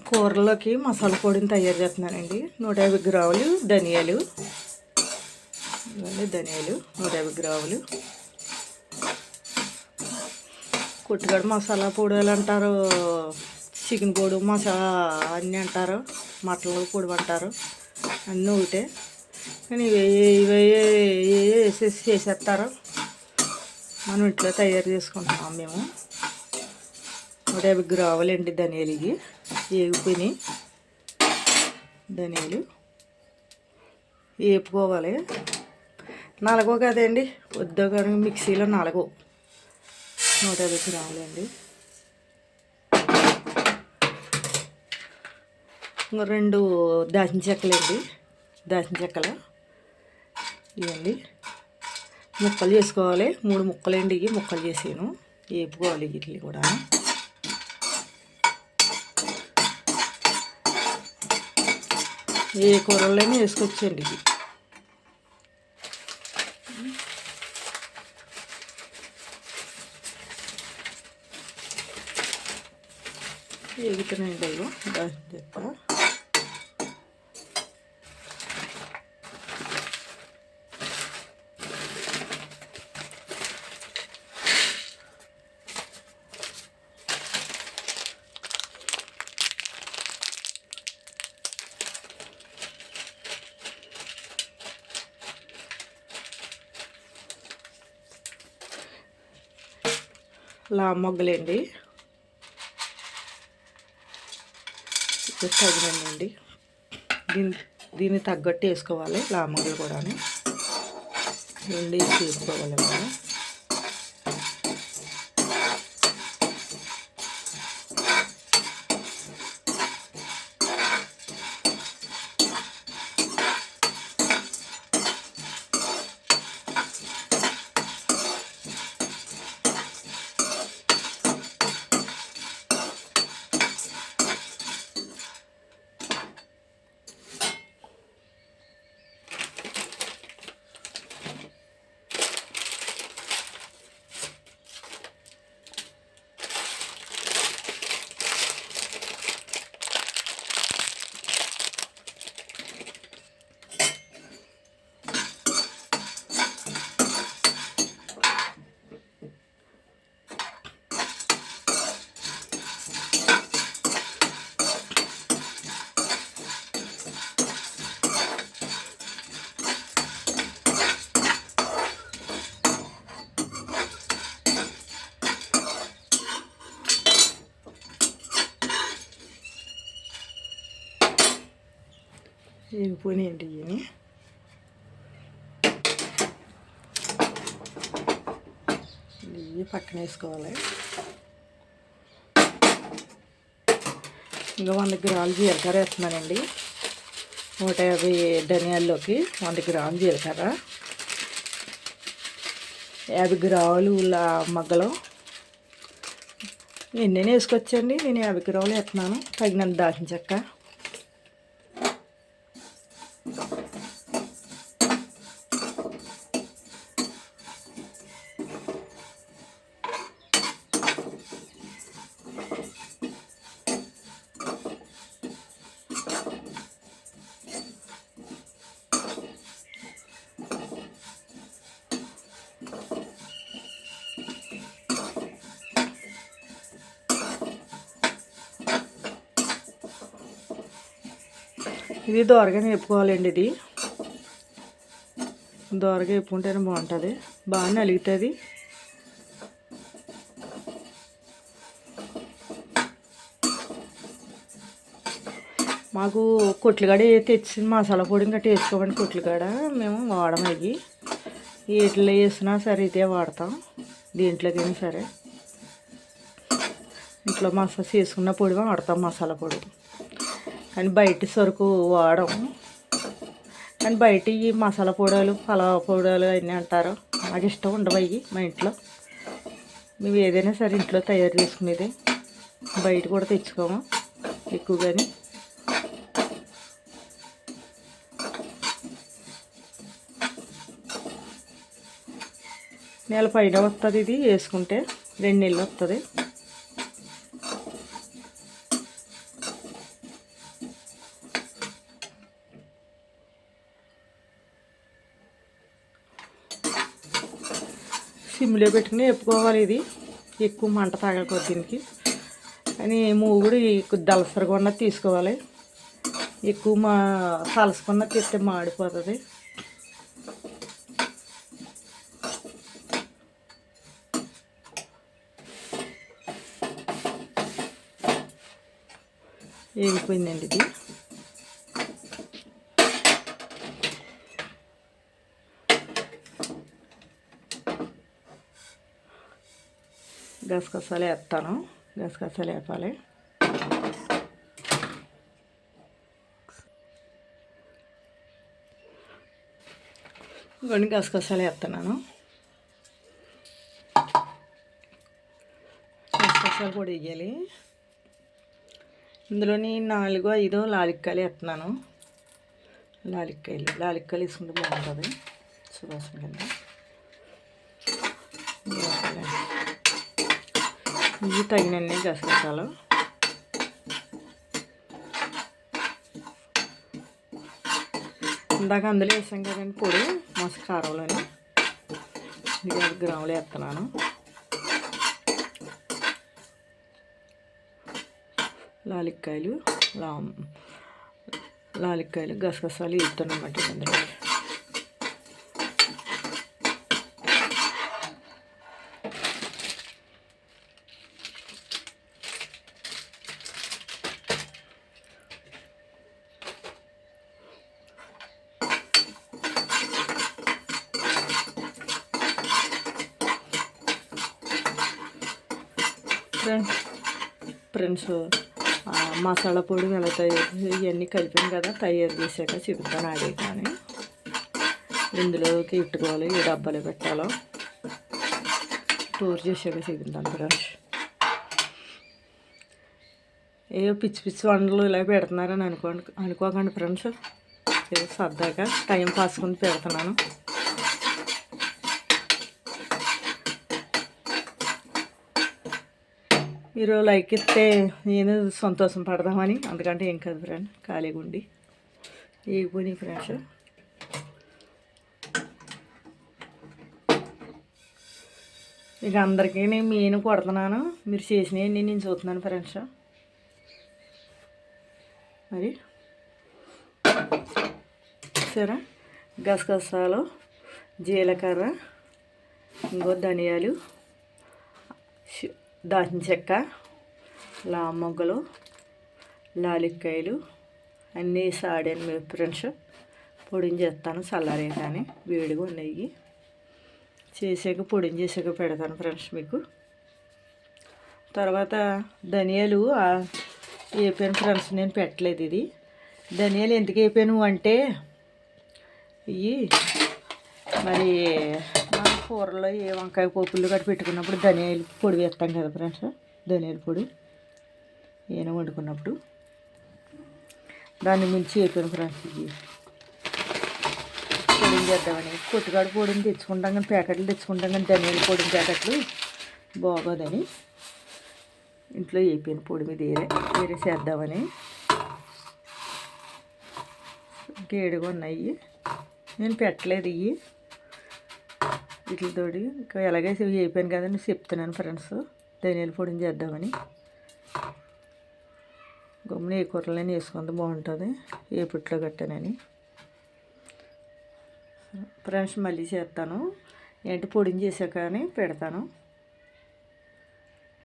కూరలోకి మసాలా పొడిని తయారు చేస్తున్నానండి. 150 గ్రాములు ధనియాలు, ఇవన్నీ ధనియాలు 150 గ్రాములు. కొట్టుగడ మసాలా పొడులు అంటారు, చికెన్ పొడి మసాలా అన్నీ అంటారు, మటన్ పొడి అంటారు, అన్నీ ఒకటే. కానీ ఇవే వేసేసి చేసేస్తారు. మనం ఇంట్లో తయారు చేసుకుంటున్నాం మేము. 150 గ్రాములు అండి ధనియాలు. ఇవి వేగిపోయినాయి. ధనియాలు వేపుకోవాలి. నలగో కదండి, వద్దు కానీ మిక్సీలో నలగో. 150 గ్రాములు అండి. 2 దాల్చిన చెక్కలు అండి, దాల్చిన చెక్కలు ఇవ్వండి. ముక్కలు చేసుకోవాలి. 3 ముక్కలు అండి. ఇవి ముక్కలు చేసాను. వేపుకోవాలి వీటిని కూడా. ఏ కూరల్లోనే వేసుకోవచ్చండి. ఇది వేగుతున్నాయండి. అయ్యో దాల్చిన చెక్క, మొగ్గలండి తగినండి. దీన్ని తగ్గట్టు వేసుకోవాలి. మొగ్గలు కూడా తీసుకోవాలి. వేగిపోయినాయండి. ఇవి పక్కన వేసుకోవాలి. ఇంకా 100 గ్రాములు జీలకర్ర వేస్తున్నానండి. 150 ధనియాల్లోకి 100 గ్రాములు జీలకర్ర, 50 గ్రాములు మొగ్గలు. ఎన్నైనా వేసుకోవచ్చండి. నేను 50 గ్రాములు వేస్తున్నాను. తగినంత దాల్చిన చెక్క, ఇది దోరగా వేపుకోవాలండి. ఇది దోరగా వేపుకుంటేనే బాగుంటుంది, బాగా నలుగుతుంది. మాకు కొట్లుగాడ తెచ్చిన మసాలా పొడి ఇంకా వేసుకోమండి. కొట్లుగాడ మేము వాడము. అవి వీటిలో వేసినా సరే ఇదే వాడతాం. దీంట్లోకైనా సరే ఇంట్లో చేసుకున్న పొడి వాడతాం, మసాలా పొడి. కానీ బయట సరుకు వాడం. కానీ బయట ఈ మసాలా పొడాలు, పలావ్ పొడాలు అన్నీ అంటారు. నాకు ఇష్టం ఉండవు అవి. మా ఇంట్లో మేము ఏదైనా సరే ఇంట్లో తయారు చేసుకునేది. బయట కూడా తెచ్చుకోము ఎక్కువగాని. నెల పైన వస్తుంది. ఇది వేసుకుంటే 2 నెలలు వస్తుంది. సిమ్లో పెట్టుకుని వేపుకోవాలి. ఇది ఎక్కువ మంట తాగకూడదు దీనికి. కానీ మూగుడు దలసరిగా ఉన్నది తీసుకోవాలి. ఎక్కువ తలసుకున్న తిస్తే మాడిపోతుంది. వేగిపోయిందండి ఇది. గసగసాలు వేస్తాను. గసగసాలు వేపాలి. కొన్ని గసగసాలు వేస్తున్నాను. గసగసాలు పొడి వేయాలి. ఇందులోని 4-5 లాలిక్కాయలు వేస్తున్నాను. లాలిక్కాయలు వేసుకుంటే బాగుంటుంది సువాసన కింద. ఇవి తగినన్ని గసగసాలు. ఇందాక అందులో వేసాం కదండి పొడి కారంలోని. 5 గ్రాములు వేస్తున్నాను. లాలిక్కాయలు గసగసాలు వేస్తాను అన్నమాట అందులో. ఫ్రెండ్స్ మసాలా పొడి ఎలా ఇవన్నీ కలిపాను కదా, తయారు చేశాక చెబుతాను ఆడే. కానీ ఇందులోకి ఇట్టుకోవాలి, ఈ డబ్బాలో పెట్టాలో స్టోర్ చేశాక చెబుతాను ఫ్రెండ్స్. ఏవో పిచ్చి వంటలు ఇలా పెడుతున్నారని అనుకోకండి ఫ్రెండ్స్. ఏదో సరదాగా టైం పాసుకుని పెడుతున్నాను. మీరు లైక్ ఇస్తే నేను సంతోషం పడదామని, అందుకంటే ఏం కాదు ఫ్రెండ్. ఖాళీగా ఉండి ఏగిపోయి ఫ్రెండ్స్. ఇక అందరికీ నేను కొడుతున్నాను. మీరు చేసినవన్నీ నేను చూస్తున్నాను ఫ్రెండ్స్. మరి సరే, గసగసాలు, జీలకర్ర, ఇంకో ధనియాలు, దాల్చిన చెక్క, మొగ్గలు, లాలిక్కాయలు అన్నీ సాడాను మీ ఫ్రెండ్స్. పొడిని చేస్తాను చల్లారే. కానీ వేడిగా ఉన్నాయి. చేసాక పొడిని చేసాక పెడతాను ఫ్రెండ్స్ మీకు. తర్వాత ధనియాలు వేపాను ఫ్రెండ్స్. నేను పెట్టలేదు ఇది. ధనియాలు ఎందుకు వేపాను అంటే ఇవి మరి మన కూరలో ఏ వంకాయ పోపులు కట్టి పెట్టుకున్నప్పుడు ధనియాలు పొడి వేస్తాం కదా ఫ్రెండ్స్. ధనియాల పొడి ఏమైనా వండుకున్నప్పుడు దాన్ని మించి వేపాను ఫ్రెండ్స్. ఇది పొడిని చేద్దామని కొట్టుకాడ పొడిని తెచ్చుకుంటాం కానీ, ప్యాకెట్లు తెచ్చుకుంటాం కానీ ధనియాల పొడిని ప్యాకెట్లు బాగోదని ఇంట్లో వేపాను పొడి మీద వేరే చేద్దామని. గేడుగా ఉన్నాయి, నేను పెట్టలేదు ఇవి. వీటితోటి ఇంకా ఎలాగైతే వేపాను కదండి చెప్తున్నాను ఫ్రెండ్స్. ధనియాల పొడిని చేద్దామని. గమ్మున ఏ కూరలని వేసుకుంటే బాగుంటుంది, ఏ పుట్లో కట్టానని ఫ్రెండ్స్. మళ్ళీ చేస్తాను. ఏంటి పొడిని చేసాక కానీ పెడతాను.